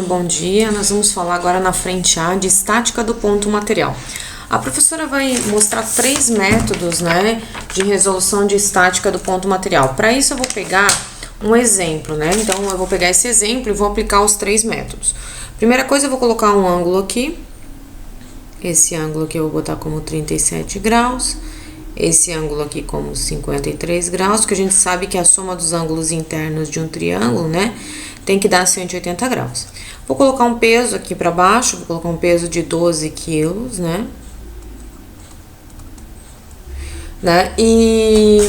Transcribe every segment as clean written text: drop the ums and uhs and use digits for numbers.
Bom dia, nós vamos falar agora na frente A de estática do ponto material. A professora vai mostrar 3 métodos, né, de resolução de estática do ponto material. Para isso eu vou pegar um exemplo, né, então eu vou pegar esse exemplo e vou aplicar os 3 métodos. Primeira coisa, eu vou colocar um ângulo aqui, esse ângulo aqui eu vou botar como 37 graus, esse ângulo aqui como 53 graus, porque a gente sabe que a soma dos ângulos internos de um triângulo, né, tem que dar 180 graus. Vou colocar um peso aqui para baixo, vou colocar um peso de 12 quilos, né? E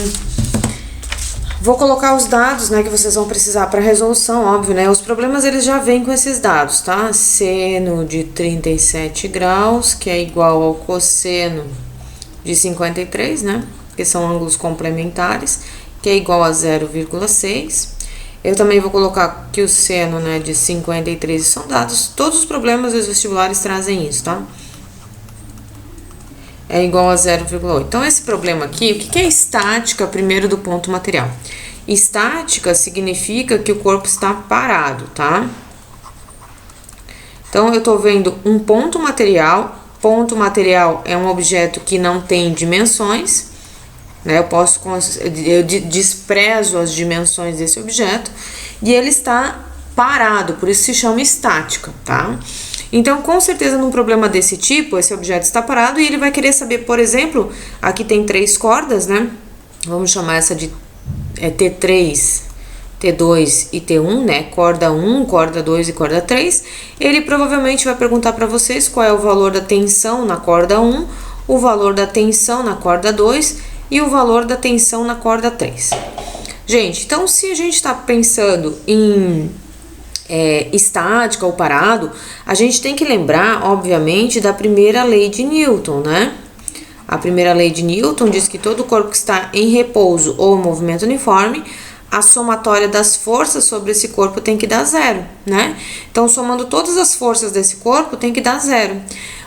vou colocar os dados, né, que vocês vão precisar para resolução, óbvio, né? Os problemas, eles já vêm com esses dados, tá? Seno de 37 graus, que é igual ao cosseno de 53, né? Que são ângulos complementares, que é igual a 0,6. Eu também vou colocar que o seno, né, de 53 são dados. Todos os problemas dos vestibulares trazem isso, tá? É igual a 0,8. Então, esse problema aqui, o que é estática primeiro do ponto material? Estática significa que o corpo está parado, tá? Então, eu tô vendo um ponto material. Ponto material é um objeto que não tem dimensões, né? Eu desprezo as dimensões desse objeto e ele está parado, por isso se chama estática, tá? Então, com certeza, num problema desse tipo, esse objeto está parado e ele vai querer saber, por exemplo, aqui tem 3 cordas, né? Vamos chamar essa de T3, T2 e T1, né? Corda 1, corda 2 e corda 3. Ele provavelmente vai perguntar para vocês qual é o valor da tensão na corda 1, o valor da tensão na corda 2 e o valor da tensão na corda 3. Gente, então se a gente está pensando em estática ou parado, a gente tem que lembrar, obviamente, da primeira lei de Newton, né? A primeira lei de Newton diz que todo corpo que está em repouso ou em movimento uniforme, a somatória das forças sobre esse corpo tem que dar 0, né? Então, somando todas as forças desse corpo, tem que dar 0.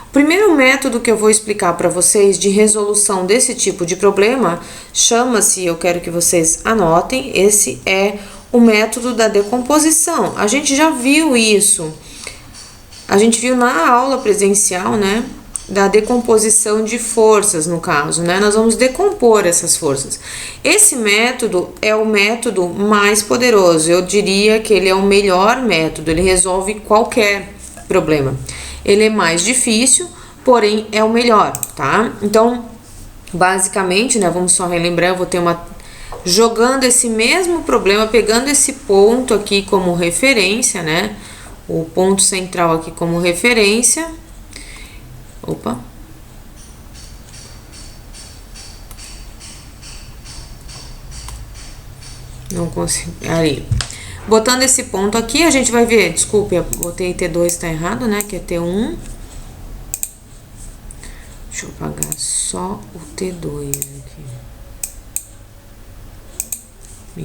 O primeiro método que eu vou explicar para vocês de resolução desse tipo de problema chama-se, eu quero que vocês anotem, esse é o método da decomposição. A gente já viu isso, a gente viu na aula presencial, né, da decomposição de forças, no caso, né, nós vamos decompor essas forças. Esse método é o método mais poderoso, eu diria que ele é o melhor método, ele resolve qualquer problema. Ele é mais difícil, porém é o melhor, tá? Então, basicamente, né, vamos só relembrar, eu vou ter jogando esse mesmo problema, pegando esse ponto aqui como referência, né? O ponto central aqui como referência. Opa. Não consigo. Ali. Botando esse ponto aqui, a gente vai ver, desculpe, eu botei T2, tá errado, né? Que é T1. Deixa eu apagar só o T2 aqui.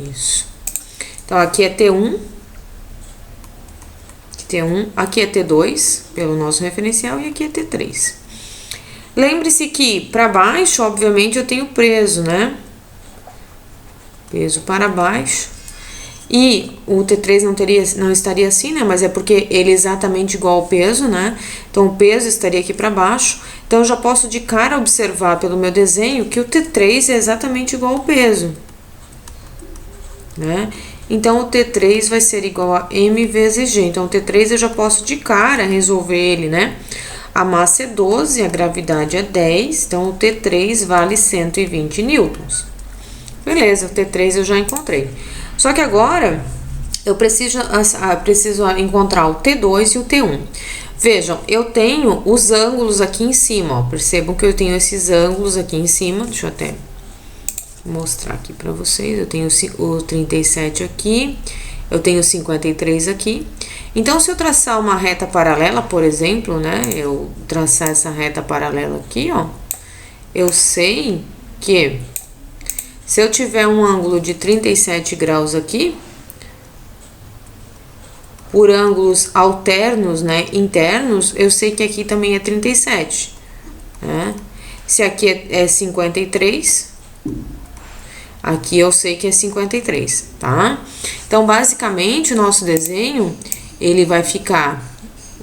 Isso. Então, aqui é T1. Aqui é T2, pelo nosso referencial, e aqui é T3. Lembre-se que, para baixo, obviamente, eu tenho peso, né? Peso para baixo. E o T3 não estaria assim, né? Mas é porque ele é exatamente igual ao peso, né? Então, o peso estaria aqui para baixo. Então, eu já posso de cara observar pelo meu desenho que o T3 é exatamente igual ao peso, né? Então, o T3 vai ser igual a M vezes G. Então, o T3 eu já posso de cara resolver ele, né? A massa é 12, a gravidade é 10. Então, o T3 vale 120 newtons. Beleza, o T3 eu já encontrei. Só que agora, eu preciso encontrar o T2 e o T1. Vejam, eu tenho os ângulos aqui em cima, ó. Percebam que eu tenho esses ângulos aqui em cima. Deixa eu até mostrar aqui para vocês. Eu tenho o 37 aqui, eu tenho o 53 aqui. Então, se eu traçar uma reta paralela, por exemplo, né? Eu traçar essa reta paralela aqui, ó. Eu sei que se eu tiver um ângulo de 37 graus aqui, por ângulos alternos, né, internos, eu sei que aqui também é 37, né? Se aqui é 53, aqui eu sei que é 53, tá? Então, basicamente, o nosso desenho, ele vai ficar...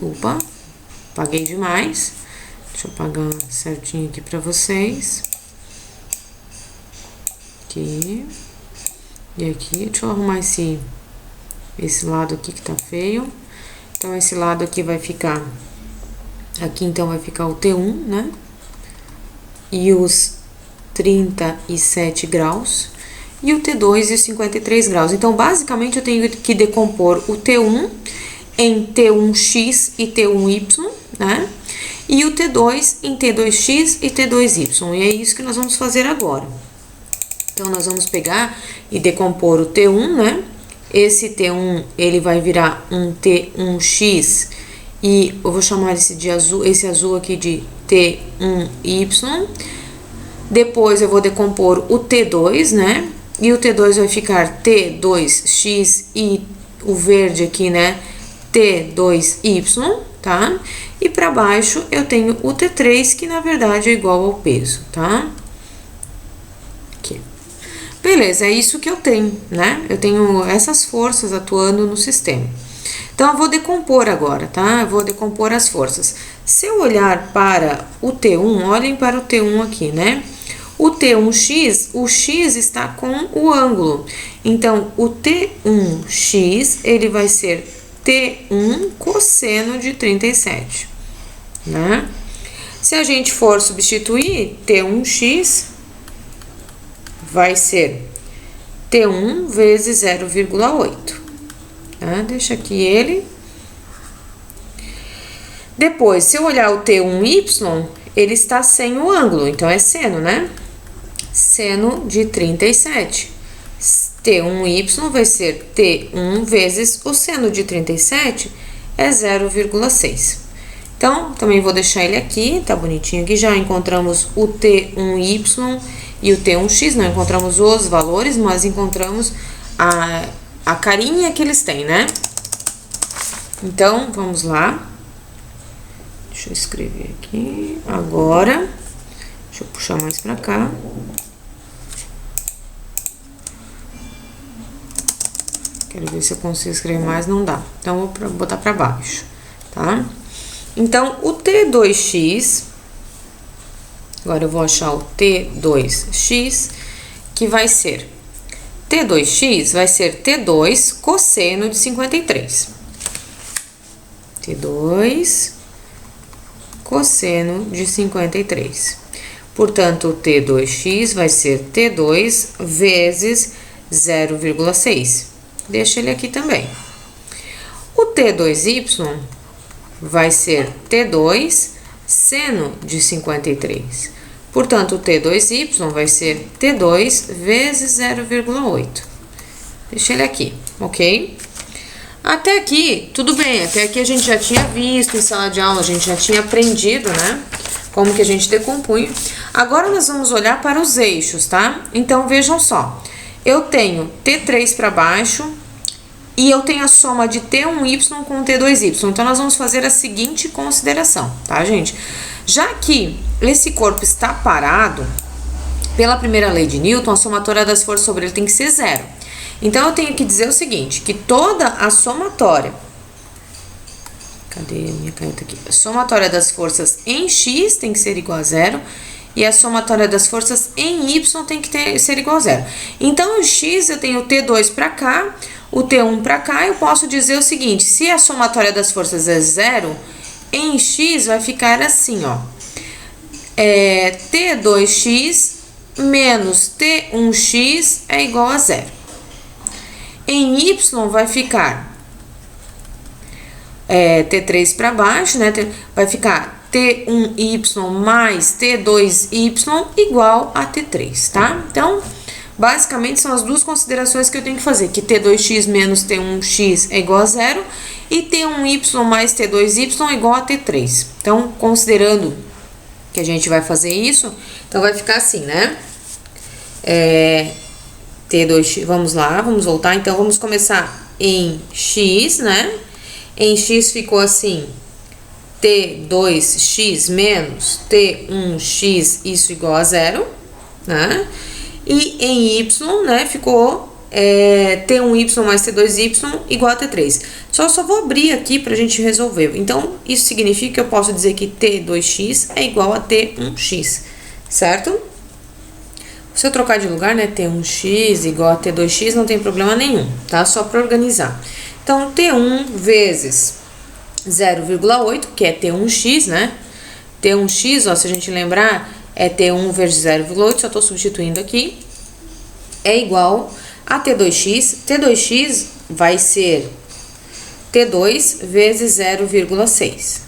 Opa, apaguei demais. Deixa eu apagar certinho aqui pra vocês. Aqui. E aqui, deixa eu arrumar esse lado aqui que tá feio. Então, esse lado aqui vai ficar... Aqui, então, vai ficar o T1, né? E os 37 graus. E o T2 e os 53 graus. Então, basicamente, eu tenho que decompor o T1 em T1x e T1y, né? E o T2 em T2x e T2y. E é isso que nós vamos fazer agora. Então, nós vamos pegar e decompor o T1, né? Esse T1, ele vai virar um T1x e eu vou chamar esse azul aqui de T1y. Depois, eu vou decompor o T2, né? E o T2 vai ficar T2x e o verde aqui, né? T2y, tá? E para baixo eu tenho o T3, que na verdade é igual ao peso, tá? Aqui. Beleza, é isso que eu tenho, né? Eu tenho essas forças atuando no sistema. Então, eu vou decompor agora, tá? Eu vou decompor as forças. Se eu olhar para o T1, olhem para o T1 aqui, né? O T1x, o x está com o ângulo. Então, o T1x, ele vai ser T1 cosseno de 37, né? Se a gente for substituir, T1x vai ser T1 vezes 0,8. Tá? Deixa aqui ele. Depois, se eu olhar o T1y, ele está sem o ângulo, então é seno, né? Seno de 37. T1y vai ser T1 vezes o seno de 37 é 0,6. Então, também vou deixar ele aqui, tá bonitinho aqui. Já encontramos o T1y e o T1x, não encontramos os valores, mas encontramos a carinha que eles têm, né? Então, vamos lá. Deixa eu escrever aqui. Agora, deixa eu puxar mais pra cá. Quero ver se eu consigo escrever mais, não dá. Então, vou botar pra baixo, tá? Então, o T2x, agora eu vou achar o T2x, que vai ser, T2x vai ser T2 cosseno de 53. T2 cosseno de 53. Portanto, o T2x vai ser T2 vezes 0,6. Deixa ele aqui também. O T2y vai ser T2 seno de 53. Portanto, o T2y vai ser T2 vezes 0,8. Deixa ele aqui, ok? Até aqui, tudo bem. Até aqui a gente já tinha visto em sala de aula, a gente já tinha aprendido, né? Como que a gente decompunha. Agora, nós vamos olhar para os eixos, tá? Então, vejam só. Eu tenho T3 para baixo e eu tenho a soma de T1y com T2y. Então, nós vamos fazer a seguinte consideração, tá, gente? Já que esse corpo está parado, pela primeira lei de Newton, a somatória das forças sobre ele tem que ser zero. Então, eu tenho que dizer o seguinte, que toda a somatória... Cadê a minha caneta aqui? A somatória das forças em x tem que ser igual a zero. E a somatória das forças em y tem que ser igual a zero. Então, o x eu tenho o T2 para cá, o T1 para cá. Eu posso dizer o seguinte, se a somatória das forças é zero, em x vai ficar assim, ó. T2x menos T1x é igual a zero. Em y vai ficar T3 para baixo, né? Vai ficar T1y mais T2y igual a T3, tá? Então, basicamente são as duas considerações que eu tenho que fazer, que T2x menos T1x é igual a zero e T1y mais T2y é igual a T3. Então, considerando que a gente vai fazer isso, então vai ficar assim, né? T2x, vamos lá, vamos voltar. Então, vamos começar em x, né? Em x ficou assim, T2x menos T1x, isso igual a zero, né? E em y, né, ficou T1y mais T2y igual a T3. Só vou abrir aqui pra gente resolver. Então, isso significa que eu posso dizer que T2x é igual a T1x, certo? Se eu trocar de lugar, né, T1x igual a T2x, não tem problema nenhum, tá? Só para organizar. Então, T1 vezes 0,8, que é T1x, né? T1x, ó, se a gente lembrar, é T1 vezes 0,8, só estou substituindo aqui, é igual a T2x. T2x vai ser T2 vezes 0,6.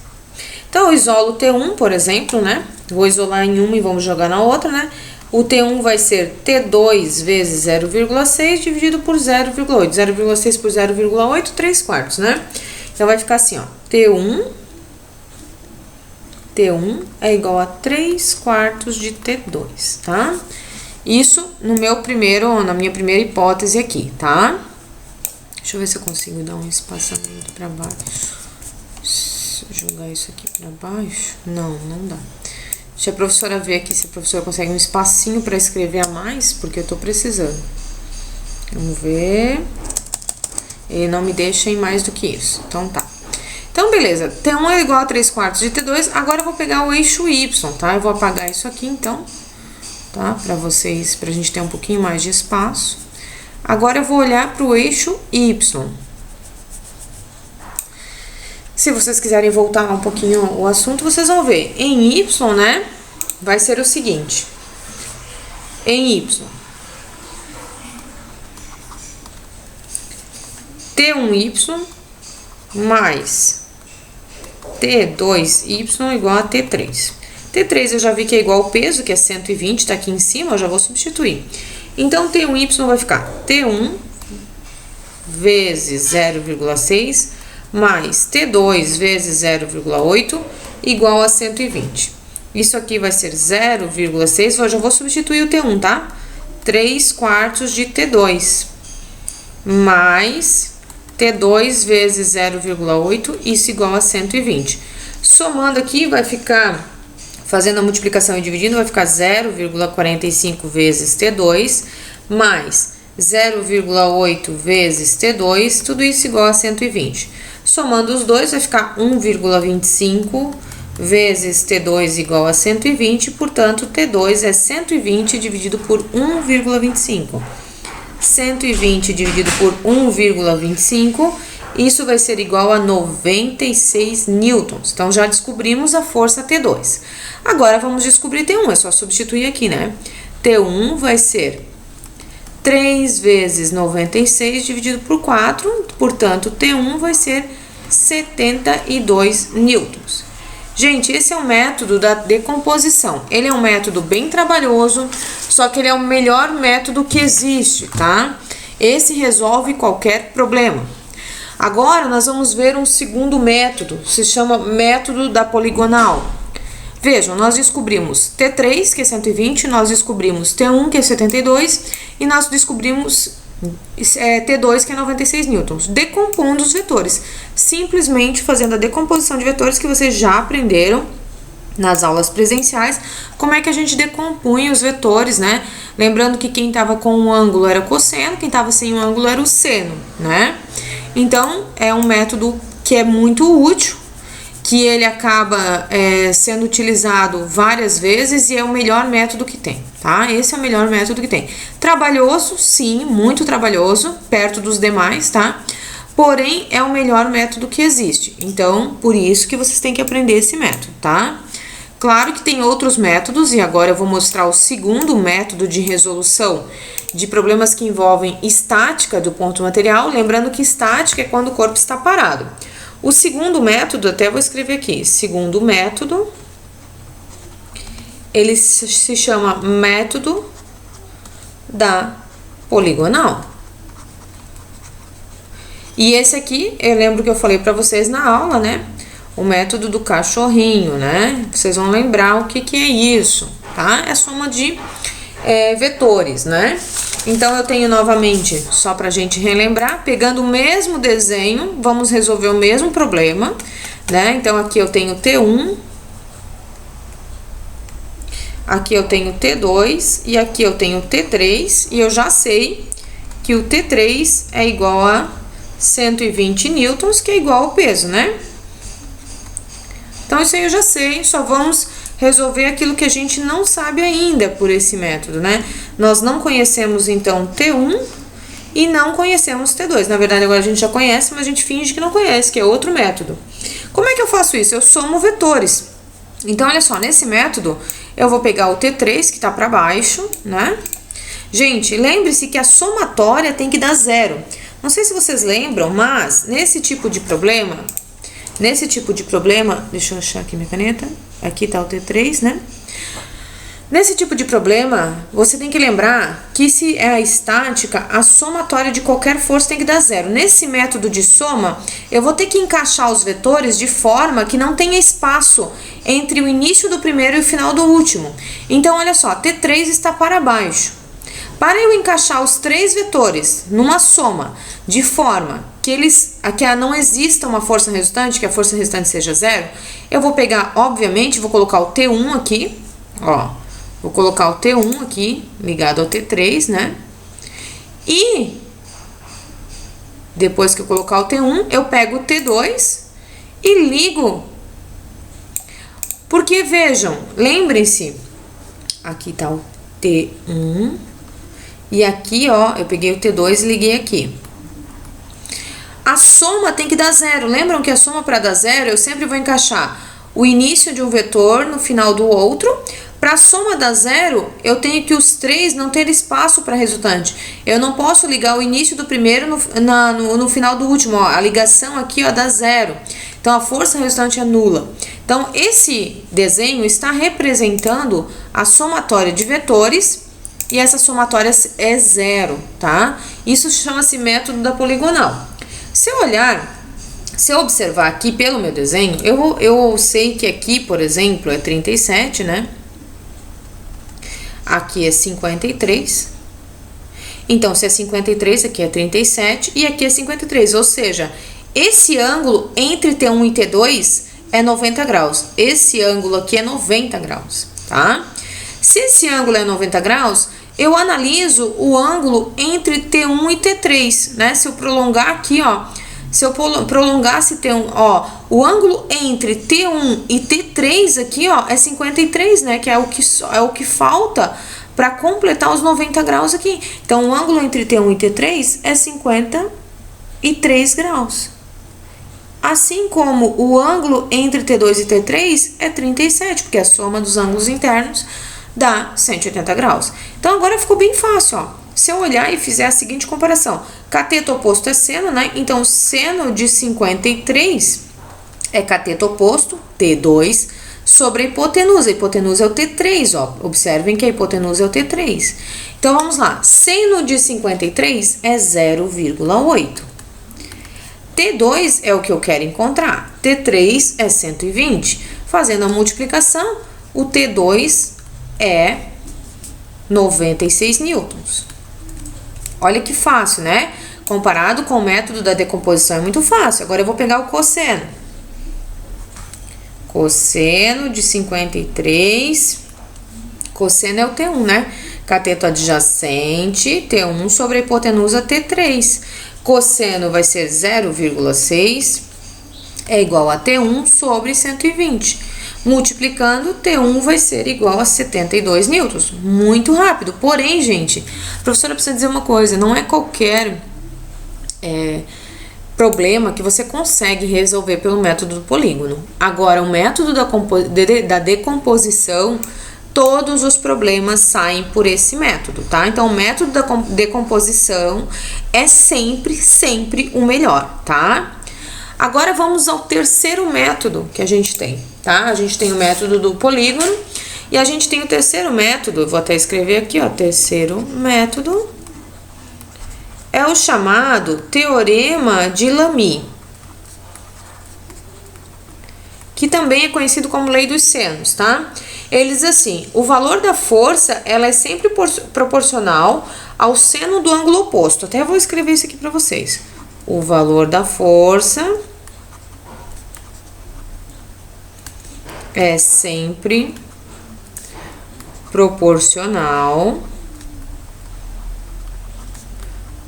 Então, eu isolo T1, por exemplo, né? Vou isolar em uma e vamos jogar na outra, né? O T1 vai ser T2 vezes 0,6 dividido por 0,8. 0,6 por 0,8, 3 quartos, né? Então, vai ficar assim, ó. T1 é igual a 3 quartos de T2, tá? Isso na minha primeira hipótese aqui, tá? Deixa eu ver se eu consigo dar um espaçamento para baixo. Se eu jogar isso aqui para baixo, não dá. Deixa a professora ver aqui se a professora consegue um espacinho para escrever a mais, porque eu tô precisando. Vamos ver. Ele não me deixa em mais do que isso. Então tá. Então, beleza. T1 é igual a 3 quartos de T2. Agora eu vou pegar o eixo Y, tá? Eu vou apagar isso aqui, então, tá? Pra gente ter um pouquinho mais de espaço. Agora eu vou olhar para o eixo Y. Se vocês quiserem voltar um pouquinho o assunto, vocês vão ver. Em Y, né, vai ser o seguinte. Em Y, T1y mais T2y igual a T3. T3 eu já vi que é igual ao peso, que é 120, tá aqui em cima, eu já vou substituir. Então, T1y vai ficar T1 vezes 0,6 mais T2 vezes 0,8 igual a 120. Isso aqui vai ser 0,6, eu já vou substituir o T1, tá? 3 quartos de T2 mais T2 vezes 0,8, isso igual a 120. Somando aqui, vai ficar, fazendo a multiplicação e dividindo, vai ficar 0,45 vezes T2 mais 0,8 vezes T2, tudo isso igual a 120. Somando os dois, vai ficar 1,25 vezes T2 igual a 120, portanto, T2 é 120 dividido por 1,25. 120 dividido por 1,25, isso vai ser igual a 96 newtons. Então, já descobrimos a força T2. Agora, vamos descobrir T1, é só substituir aqui, né? T1 vai ser 3 vezes 96 dividido por 4, portanto, T1 vai ser 72 newtons. Gente, esse é o método da decomposição. Ele é um método bem trabalhoso, só que ele é o melhor método que existe, tá? Esse resolve qualquer problema. Agora, nós vamos ver um segundo método, se chama método da poligonal. Vejam, nós descobrimos T3, que é 120, nós descobrimos T1, que é 72, e nós descobrimos T2, que é 96 newtons. Decompondo os vetores, simplesmente fazendo a decomposição de vetores que vocês já aprenderam nas aulas presenciais, como é que a gente decompunha os vetores, né? Lembrando que quem estava com um ângulo era o cosseno, quem estava sem um ângulo era o seno, né? Então, é um método que é muito útil, que ele acaba sendo utilizado várias vezes e é o melhor método que tem, tá? Esse é o melhor método que tem. Trabalhoso, sim, muito trabalhoso, perto dos demais, tá? Porém, é o melhor método que existe. Então, por isso que vocês têm que aprender esse método, tá? Claro que tem outros métodos, e agora eu vou mostrar o segundo método de resolução de problemas que envolvem estática do ponto material. Lembrando que estática é quando o corpo está parado. O segundo método, até vou escrever aqui, segundo método, ele se chama método da poligonal. E esse aqui, eu lembro que eu falei para vocês na aula, né? O método do cachorrinho, né? Vocês vão lembrar o que é isso, tá? É soma de vetores, né? Então, eu tenho novamente, só pra gente relembrar, pegando o mesmo desenho, vamos resolver o mesmo problema, né? Então, aqui eu tenho T1, aqui eu tenho T2 e aqui eu tenho T3, e eu já sei que o T3 é igual a 120 newtons, que é igual ao peso, né? Então, isso aí eu já sei, só vamos resolver aquilo que a gente não sabe ainda por esse método, né? Nós não conhecemos, então, T1 e não conhecemos T2. Na verdade, agora a gente já conhece, mas a gente finge que não conhece, que é outro método. Como é que eu faço isso? Eu somo vetores. Então, olha só, nesse método, eu vou pegar o T3, que está para baixo, né? Gente, lembre-se que a somatória tem que dar zero. Não sei se vocês lembram, mas nesse tipo de problema, deixa eu achar aqui minha caneta, aqui tá o T3, né? Nesse tipo de problema, você tem que lembrar que se é a estática, a somatória de qualquer força tem que dar zero. Nesse método de soma, eu vou ter que encaixar os vetores de forma que não tenha espaço entre o início do primeiro e o final do último. Então, olha só, T3 está para baixo. Para eu encaixar os três vetores numa soma de forma que não exista uma força resultante, que a força resultante seja zero, eu vou pegar, obviamente, vou colocar o T1 aqui, ó, vou colocar o T1 aqui, ligado ao T3, né? E depois que eu colocar o T1, eu pego o T2 e ligo. Porque, vejam, lembrem-se, aqui tá o T1, e aqui, ó, eu peguei o T2 e liguei aqui. A soma tem que dar zero. Lembram que a soma para dar zero, eu sempre vou encaixar o início de um vetor no final do outro. Para a soma dar zero, eu tenho que os três não ter espaço para resultante. Eu não posso ligar o início do primeiro no final do último. Ó, a ligação aqui, ó, dá zero. Então, a força resultante é nula. Então, esse desenho está representando a somatória de vetores. E essa somatória é zero, tá? Isso chama-se método da poligonal. Se eu observar aqui pelo meu desenho, eu sei que aqui, por exemplo, é 37, né? Aqui é 53. Então, se é 53, aqui é 37 e aqui é 53. Ou seja, esse ângulo entre T1 e T2 é 90 graus. Esse ângulo aqui é 90 graus, tá? Se esse ângulo é 90 graus, eu analiso o ângulo entre T1 e T3, né? Se eu prolongar aqui, ó, se eu prolongasse T1, ó, o ângulo entre T1 e T3 aqui, ó, é 53, né? Que é o que falta para completar os 90 graus aqui. Então, o ângulo entre T1 e T3 é 53 graus. Assim como o ângulo entre T2 e T3 é 37, porque a soma dos ângulos internos dá 180 graus. Então, agora ficou bem fácil, ó. Se eu olhar e fizer a seguinte comparação, cateto oposto é seno, né? Então, seno de 53 é cateto oposto, T2, sobre a hipotenusa. A hipotenusa é o T3, ó. Observem que a hipotenusa é o T3. Então, vamos lá. Seno de 53 é 0,8. T2 é o que eu quero encontrar. T3 é 120. Fazendo a multiplicação, o T2 é 96 newtons. Olha que fácil, né? Comparado com o método da decomposição é muito fácil. Agora eu vou pegar o cosseno. Cosseno de 53. Cosseno é o T1, né? Cateto adjacente, T1 sobre a hipotenusa T3. Cosseno vai ser 0,6, é igual a T1 sobre 120. Multiplicando, T1 vai ser igual a 72 newtons. Muito rápido. Porém, gente, a professora precisa dizer uma coisa, não é qualquer problema que você consegue resolver pelo método do polígono. Agora, o método da decomposição, todos os problemas saem por esse método, tá? Então, o método da decomposição é sempre o melhor, tá? Agora, vamos ao terceiro método que a gente tem, tá? A gente tem o método do polígono e a gente tem o terceiro método, eu vou até escrever aqui, ó, terceiro método, é o chamado Teorema de Lamy, que também é conhecido como Lei dos Senos, tá? Ele diz assim, o valor da força, ela é sempre proporcional ao seno do ângulo oposto. Até vou escrever isso aqui para vocês. O valor da força é sempre proporcional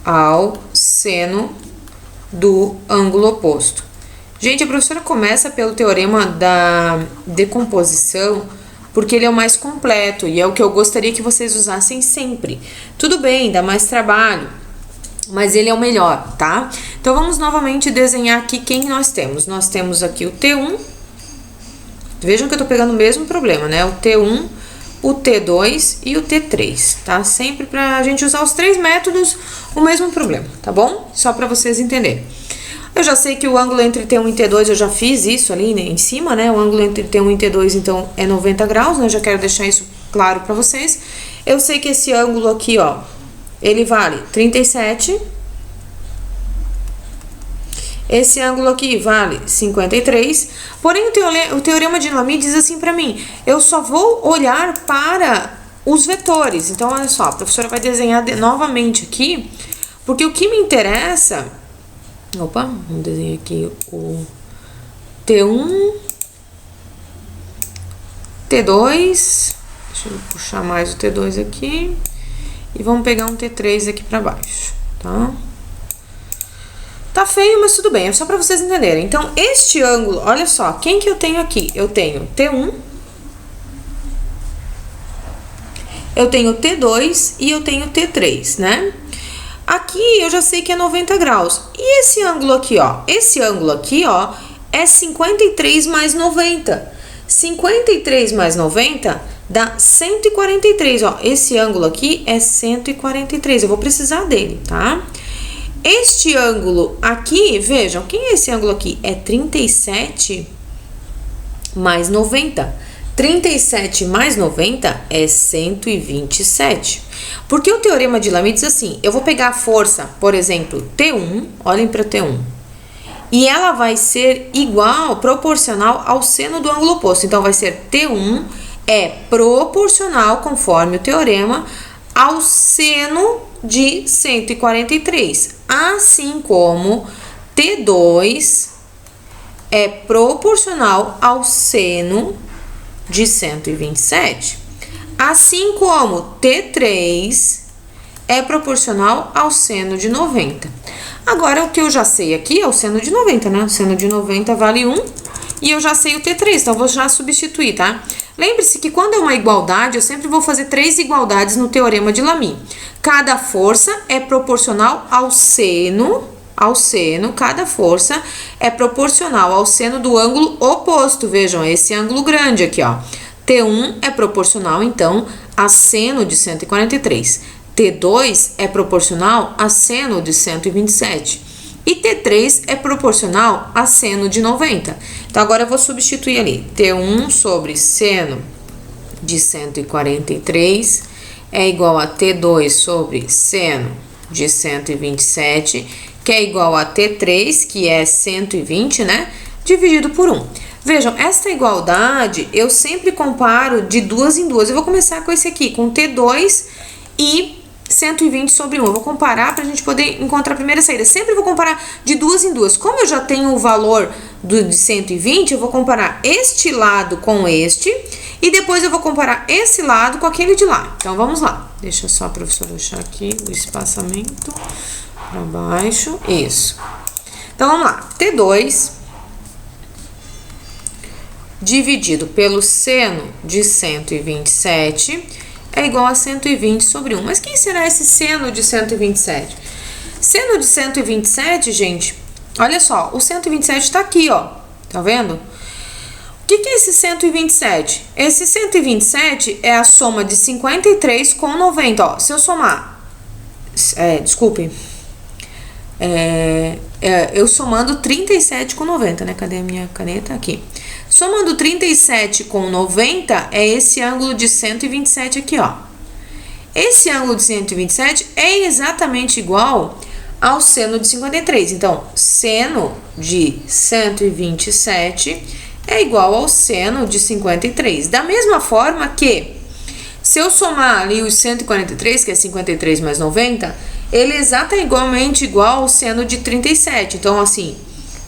ao seno do ângulo oposto. Gente, a professora começa pelo teorema da decomposição, porque ele é o mais completo e é o que eu gostaria que vocês usassem sempre. Tudo bem, dá mais trabalho, mas ele é o melhor, tá? Então, vamos novamente desenhar aqui quem nós temos. Nós temos aqui o T1. Vejam que eu tô pegando o mesmo problema, né? O T1, o T2 e o T3, tá? Sempre pra gente usar os três métodos, o mesmo problema, tá bom? Só pra vocês entenderem. Eu já sei que o ângulo entre T1 e T2, eu já fiz isso ali, né, em cima, né? O ângulo entre T1 e T2, então, é 90 graus, né? Eu já quero deixar isso claro pra vocês. Eu sei que esse ângulo aqui, ó, ele vale 37. Esse ângulo aqui vale 53. Porém, o teorema de Lamy diz assim pra mim, eu só vou olhar para os vetores. Então, olha só, a professora vai desenhar novamente aqui, porque o que me interessa... Opa, vamos desenhar aqui o T1, T2, deixa eu puxar mais o T2 aqui, e vamos pegar um T3 aqui pra baixo, tá? Tá feio, mas tudo bem, é só pra vocês entenderem. Então, este ângulo, olha só, quem que eu tenho aqui? Eu tenho T1, eu tenho T2 e eu tenho T3, né? Aqui eu já sei que é 90 graus. E esse ângulo aqui, ó? Esse ângulo aqui, ó, é 53 mais 90. 53 mais 90 dá 143, ó. Esse ângulo aqui é 143. Eu vou precisar dele, tá? Este ângulo aqui, vejam, quem é esse ângulo aqui? É 37 mais 90. 37 mais 90 é 127. Porque o teorema de Lamy diz assim, eu vou pegar a força, por exemplo, T1, olhem para T1, e ela vai ser igual, proporcional ao seno do ângulo oposto. Então, vai ser T1 é proporcional, conforme o teorema, ao seno de 143. Assim como T2 é proporcional ao seno de 127. Assim como T3 é proporcional ao seno de 90. Agora, o que eu já sei aqui é o seno de 90, né? O seno de 90 vale 1 e eu já sei o T3, então eu vou já substituir, tá? Lembre-se que quando é uma igualdade, eu sempre vou fazer 3 igualdades no teorema de Lamy. Cada força é proporcional ao seno, cada força é proporcional ao seno do ângulo oposto. Vejam, esse ângulo grande aqui, ó. T1 é proporcional, então, a seno de 143. T2 é proporcional a seno de 127. E T3 é proporcional a seno de 90. Então, agora eu vou substituir ali. T1 sobre seno de 143 é igual a T2 sobre seno de 127, que é igual a T3, que é 120, né? Dividido por 1. Vejam, esta igualdade eu sempre comparo de duas em duas. Eu vou começar com esse aqui, com T2 e 120 sobre 1. Eu vou comparar para a gente poder encontrar a primeira saída. Sempre vou comparar de duas em duas. Como eu já tenho o valor de 120, eu vou comparar este lado com este e depois eu vou comparar esse lado com aquele de lá. Então, vamos lá. Deixa só a professora deixar aqui o espaçamento para baixo. Isso. Então, vamos lá. T2 dividido pelo seno de 127 é igual a 120 sobre 1. Mas quem será esse seno de 127? Seno de 127, gente, olha só, o 127 está aqui, ó. Tá vendo? O que é esse 127? Esse 127 é a soma de 53 com 90, ó. Se eu somar... eu somando 37 com 90, né? Cadê a minha caneta? Aqui. Somando 37 com 90 é esse ângulo de 127 aqui, ó. Esse ângulo de 127 é exatamente igual ao seno de 53. Então, seno de 127 é igual ao seno de 53. Da mesma forma que, se eu somar ali os 143, que é 53 mais 90, ele é igualmente igual ao seno de 37. Então, assim,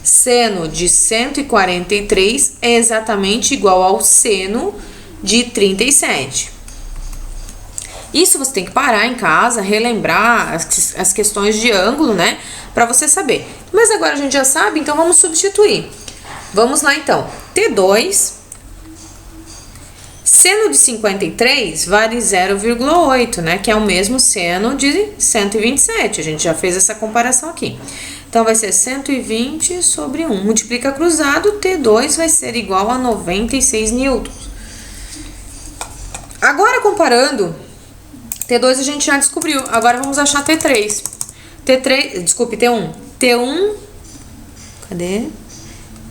seno de 143 é exatamente igual ao seno de 37. Isso você tem que parar em casa, relembrar as questões de ângulo, né? Para você saber. Mas agora a gente já sabe, então vamos substituir. Vamos lá então. T2, seno de 53 vale 0,8, né? Que é o mesmo seno de 127. A gente já fez essa comparação aqui. Então, vai ser 120 sobre 1. Multiplica cruzado, T2 vai ser igual a 96 newtons. Agora, comparando, T2 a gente já descobriu. Agora, vamos achar T3. T1. T1, cadê?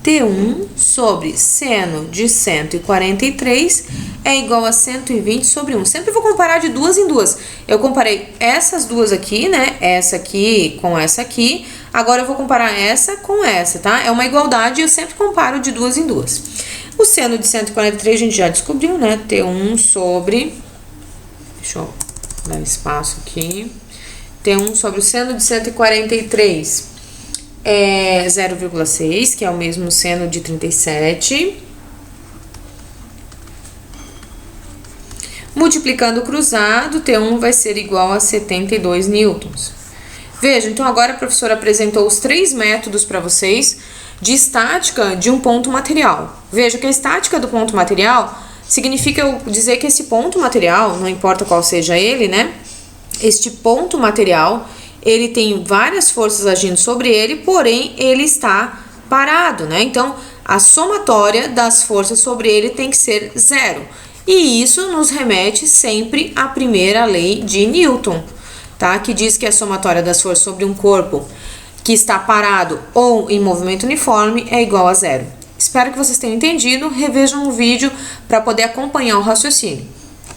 T1 sobre seno de 143 é igual a 120 sobre 1. Sempre vou comparar de duas em duas. Eu comparei essas duas aqui, né? Essa aqui com essa aqui. Agora eu vou comparar essa com essa, tá? É uma igualdade e eu sempre comparo de duas em duas. O seno de 143 a gente já descobriu, né? T1 sobre... Deixa eu dar espaço aqui. T1 sobre o seno de 143 é 0,6, que é o mesmo seno de 37. Multiplicando o cruzado, T1 vai ser igual a 72 newtons. Veja, então agora a professora apresentou os 3 métodos para vocês de estática de um ponto material. Veja que a estática do ponto material significa eu dizer que esse ponto material, não importa qual seja ele, né? Este ponto material, ele tem várias forças agindo sobre ele, porém ele está parado, né? Então, a somatória das forças sobre ele tem que ser 0. E isso nos remete sempre à primeira lei de Newton, tá? Que diz que a somatória das forças sobre um corpo que está parado ou em movimento uniforme é igual a 0. Espero que vocês tenham entendido. Revejam o vídeo para poder acompanhar o raciocínio.